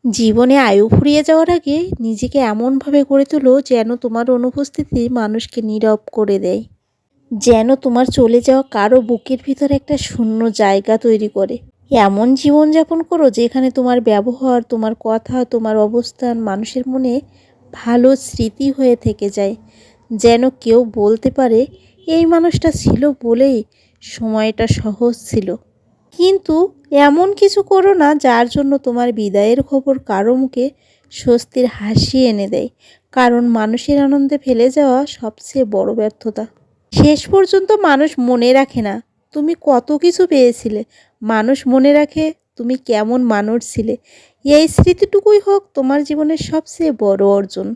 জীবনে আয়ু ফুরিয়ে যাওয়ার আগে নিজেকে এমনভাবে গড়ে তোলো যেন তোমার অনুপস্থিতি মানুষকে নীরব করে দেয়, যেন তোমার চলে যাওয়া কারো বুকের ভিতরে একটা শূন্য জায়গা তৈরি করে। এমন জীবনযাপন করো যেখানে তোমার ব্যবহার, তোমার কথা, তোমার অবস্থান মানুষের মনে ভালো স্মৃতি হয়ে থেকে যায়। যেন কেউ বলতে পারে এই মানুষটা ছিল বলেই সময়টা সহজ ছিল। কিন্তু এমন কিছু করো না যার জন্য তোমার বিদায়ের খবর কারো মুখে স্বস্তির হাসি এনে দেয়, কারণ মানুষের আনন্দে ফেলে যাওয়া সবচেয়ে বড় ব্যর্থতা। শেষ পর্যন্ত মানুষ মনে রাখে না তুমি কত কিছু পেয়েছিলে, মানুষ মনে রাখে তুমি কেমন মানুষ ছিলে। এই স্মৃতিটুকুই হোক তোমার জীবনের সবচেয়ে বড় অর্জন।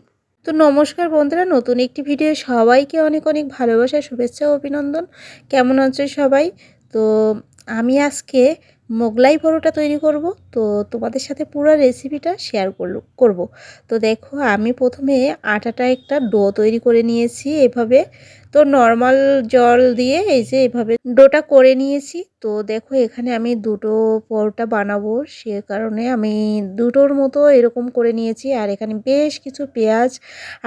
তো নমস্কার বন্ধুরা, নতুন একটি ভিডিও সবাইকে অনেক অনেক ভালোবাসা, শুভেচ্ছা ও অভিনন্দন। কেমন আছো সবাই? তো আমি আজকে মোগলাই পরোটা তৈরি করব। তো তোমাদের সাথে পুরো রেসিপিটা শেয়ার করব। তো দেখো, আমি প্রথমে আটাটা একটা ডো তৈরি করে নিয়েছি এভাবে। তো নর্মাল জল দিয়ে এই যে এভাবে ডোটা করে নিয়েছি। তো দেখো, এখানে আমি দুটো পরোটা বানাবো, সে কারণে আমি দুটোর মতো এরকম করে নিয়েছি। আর এখানে বেশ কিছু পেঁয়াজ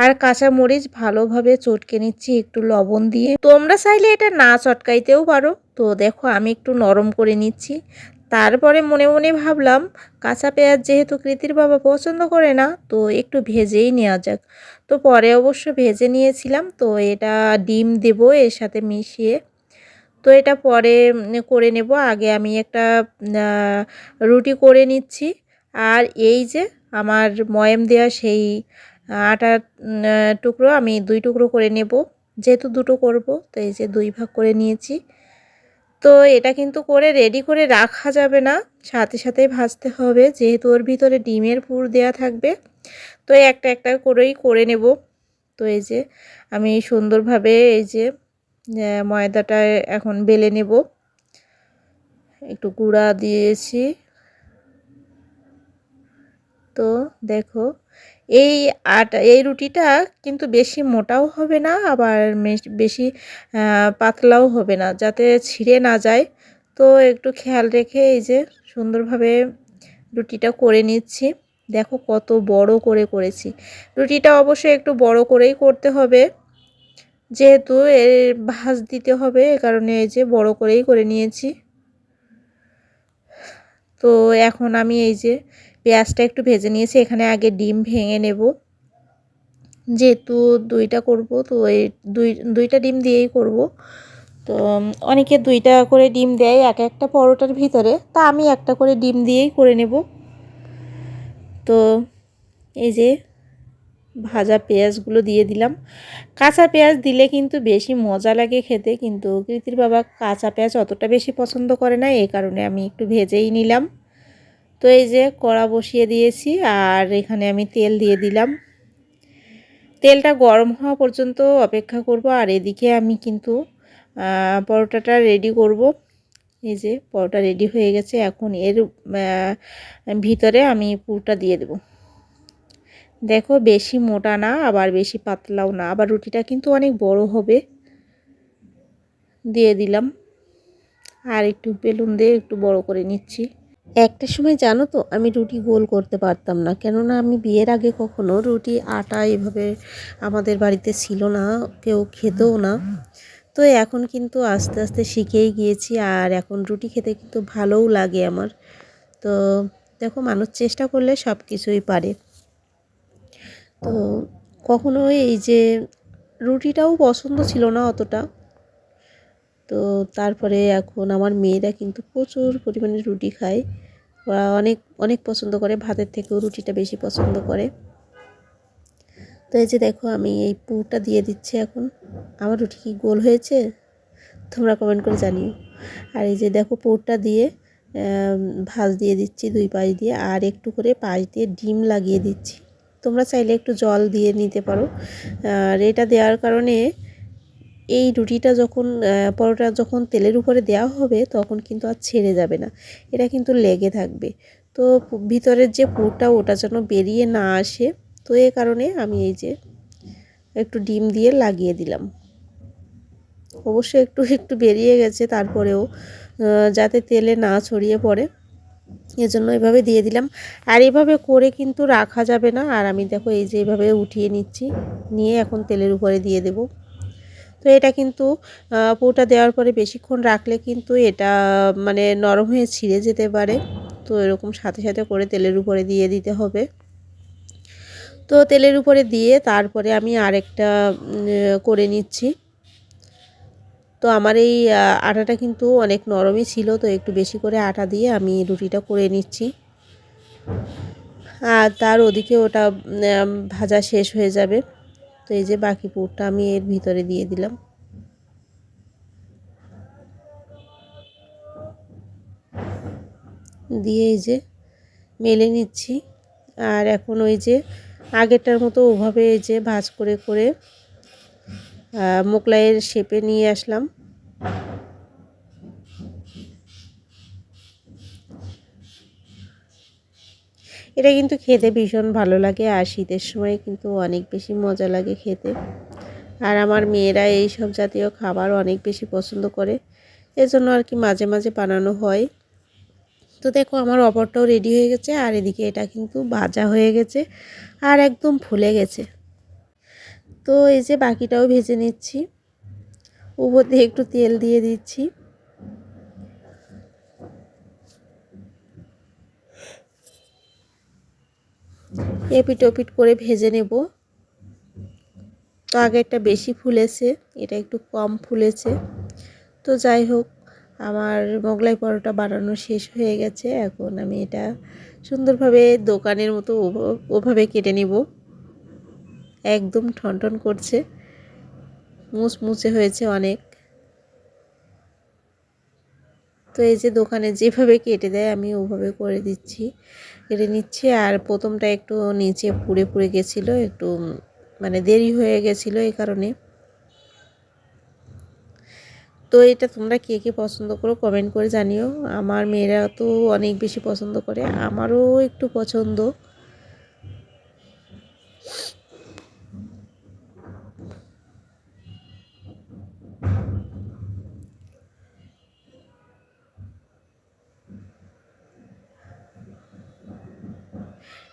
আর কাঁচামরিচ ভালোভাবে চটকে নিচ্ছি একটু লবণ দিয়ে। তোমরা চাইলে এটা না চটকাইতেও পারো। তো দেখো, আমি একটু নরম করে নিচ্ছি। তারপরে মনে মনে ভাবলাম, কাঁচা পেঁয়াজ যেহেতু কৃতির বাবা পছন্দ করে না, তো একটু ভেজেই নেওয়া যাক। তো পরে অবশ্য ভেজে নিয়েছিলাম। তো এটা ডিম দেবো এর সাথে মিশিয়ে। তো এটা পরে করে নেব। আগে আমি একটা রুটি করে নিচ্ছি। আর এই যে আমার ময়াম দেওয়া সেই আটার টুকরো আমি 2 টুকরো করে নেব, যেহেতু দুটো করব। তো এই যে 2 ভাগ করে নিয়েছি। তো এটা কিন্তু করে রেডি করে রাখা যাবে না, সাথে সাথেই ভাজতে হবে, যেহেতু ওর ভিতরে ডিমের পুর দেওয়া থাকবে। তো একটা একটা করেই করে নেব। তো এই যে আমি সুন্দরভাবে এই যে ময়দাটা এখন বেলে নেব, একটু গুঁড়া দিয়েছি। তো দেখো, এই রুটিটা কিন্তু বেশি মোটাও হবে না, আবার বেশি পাতলাও হবে না, যাতে ছিঁড়ে না যায়। তো একটু খেয়াল রেখে এই যে সুন্দরভাবে রুটিটা করে নিচ্ছি। দেখো কত বড় করে করেছি। রুটিটা অবশ্যই একটু বড় করেই করতে হবে, যেহেতু এর ভাঁজ দিতে হবে, এ কারণে এই যে বড় করেই করে নিয়েছি। তো এখন আমি এই যে পেঁয়াজটা একটু ভেজে নিয়েছি, এখানে আগে ডিম ভেঙে নেব, যেহেতু 2টা করব। তো এই দুইটা ডিম দিয়েই করব। তো অনেকে 2টা করে ডিম দেয় এক একটা পরোটার ভিতরে, তা আমি একটা করে ডিম দিয়েই করে নেব। তো এই যে ভাজা পেঁয়াজগুলো দিয়ে দিলাম। কাঁচা পেঁয়াজ দিলে কিন্তু বেশি মজা লাগে খেতে, কিন্তু কৃতির বাবা কাঁচা পেঁয়াজ অতটা বেশি পছন্দ করে না, এই কারণে আমি একটু ভেজেই নিলাম। তো এই যে কড়া বসিয়ে দিয়েছি, আর এখানে আমি তেল দিয়ে দিলাম। তেলটা গরম হওয়া পর্যন্ত অপেক্ষা করব। আর এদিকে আমি কিন্তু পরোটাটা রেডি করব। এই যে পরোটা রেডি হয়ে গেছে, এখন এর ভিতরে আমি পুরটা দিয়ে দেব। দেখো, বেশি মোটা না আবার বেশি পাতলাও না, আবার রুটিটা কিন্তু অনেক বড় হবে। দিয়ে দিলাম, আর একটু বেলুন দিয়ে একটু বড় করে নিচ্ছি। একটা সময় জানো তো, আমি রুটি গোল করতে পারতাম না, কেননা আমি বিয়ের আগে কখনো রুটি আটা এভাবে আমাদের বাড়িতে ছিল না, কেউ খেতেও না। তো এখন কিন্তু আস্তে আস্তে শিখেই গিয়েছি, আর এখন রুটি খেতে কিন্তু ভালোও লাগে আমার। তো দেখো, মানুষ চেষ্টা করলে সব কিছুই পারে। তো কখনো এই যে রুটিটাও পছন্দ ছিল না অতটা। তো তারপরে এখন আমার মেয়েরা কিন্তু প্রচুর পরিমাণে রুটি খায়, ওরা অনেক অনেক পছন্দ করে, ভাতের থেকেও রুটিটা বেশি পছন্দ করে। তো এই যে দেখো, আমি এই পুরটা দিয়ে দিচ্ছি এখন। আমার রুটি কি গোল হয়েছে তোমরা কমেন্ট করে জানিও। আর এই যে দেখো, পুরটা দিয়ে ভাঁজ দিয়ে দিচ্ছি 2 পাশ দিয়ে, আর একটু করে পাশ দিয়ে ডিম লাগিয়ে দিচ্ছি। তোমরা চাইলে একটু জল দিয়ে নিতে পারো। আর এটা দেওয়ার কারণে এই রুটিটা যখন পরোটা যখন তেলের উপরে দেওয়া হবে, তখন কিন্তু আর ছেড়ে যাবে না, এটা কিন্তু লেগে থাকবে। তো ভিতরের যে পুরটা ওটা যেন বেরিয়ে না আসে, তো এই কারণে আমি এই যে একটু ডিম দিয়ে লাগিয়ে দিলাম। অবশ্য একটু একটু বেরিয়ে গেছে, তারপরেও যাতে তেলে না ছড়িয়ে পড়ে, এজন্য এভাবে দিয়ে দিলাম। আর এভাবে করে কিন্তু রাখা যাবে না। আর আমি দেখো এই যে এভাবে উঠিয়ে নিচ্ছি, নিয়ে এখন তেলের উপরে দিয়ে দেব। তো এটা কিন্তু পুরটা দেওয়ার পরে বেশিক্ষণ রাখলে কিন্তু এটা মানে নরম হয়ে ছিঁড়ে যেতে পারে। তো এরকম সাথে সাথে করে তেলের উপরে দিয়ে দিতে হবে। তো তেলের উপরে দিয়ে তারপরে আমি আরেকটা করে নিচ্ছি। তো আমার এই আটাটা কিন্তু অনেক নরমই ছিল, তো একটু বেশি করে আটা দিয়ে আমি রুটিটা করে নিচ্ছি। আর তার ওদিকে ওটা ভাজা শেষ হয়ে যাবে। তো এই যে বাকি পুরটা আমি এর ভিতরে দিয়ে দিলাম, দিয়ে এই যে মেলে নিচ্ছি। আর এখন ওই যে আগেরটার মতো ওভাবে এই যে ভাঁজ করে করে মোগলাইয়ের শেপে নিয়ে আসলাম। এটা কিন্তু খেতে ভীষণ ভালো লাগে, আর শীতের সময় কিন্তু অনেক বেশি মজা লাগে খেতে। আর আমার মেয়েরা এই সব জাতীয় খাবার অনেক বেশি পছন্দ করে, এজন্য আর কি মাঝে মাঝে বানানো হয়। তো দেখো আমার অপরটাও রেডি হয়ে গেছে, আর এদিকে এটা কিন্তু ভাজা হয়ে গেছে আর একদম ফুলে গেছে। তো এই যে বাকিটাও ভেজে নিচ্ছি, উপর দিয়ে একটু তেল দিয়ে দিচ্ছি। এপিট ওপিট করে ভেজে নেব। তো আগেরটা বেশি ফুলেছে, এটা একটু কম ফুলেছে। তো যাই হোক, আমার মোগলাই পরোটা বানানো শেষ হয়ে গেছে। এখন আমি এটা সুন্দরভাবে দোকানের মতো ওভাবে কেটে নিব। একদম ঠনঠন করছে, মুচমুচে হয়েছে অনেক। তো এই যে দোকানে যেভাবে কেটে দেয় আমি ওভাবে করে দিচ্ছি, কেটে নিচ্ছি। আর প্রথমটা একটু নিচে পুড়ে পুড়ে গেছিলো, একটু মানে দেরি হয়ে গেছিলো এই কারণে। তো এটা তোমরা কে কে পছন্দ করো কমেন্ট করে জানিও। আমার মেয়েরা তো অনেক বেশি পছন্দ করে, আমারও একটু পছন্দ।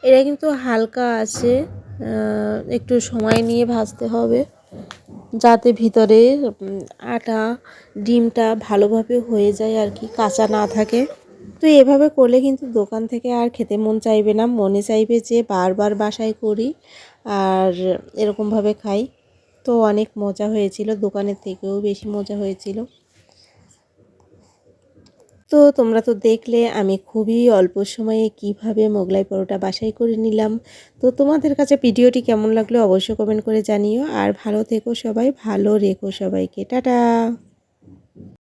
এটা কিন্তু হালকা আছে, একটু সময় নিয়ে ভাজতে হবে যাতে ভিতরে আটা ডিমটা ভালোভাবে হয়ে যায় আর কি, কাঁচা না থাকে। তো এভাবে করলে কিন্তু দোকান থেকে আর খেতে মন চাইবে না, মনে চাইবে যে বারবার বাসায় করি আর এরকমভাবে খাই। তো অনেক মজা হয়েছিল, দোকানের থেকেও বেশি মজা হয়েছিল। তো তোমরা তো দেখলে আমি খুবই অল্প সময়ে কিভাবে মোগলাই পরোটা বাসায় করে নিলাম। তো তোমাদের কাছে ভিডিওটি কেমন লাগলো অবশ্যই কমেন্ট করে জানিও। আর ভালো থেকো সবাই, ভালো রেখো সবাইকে, টাটা।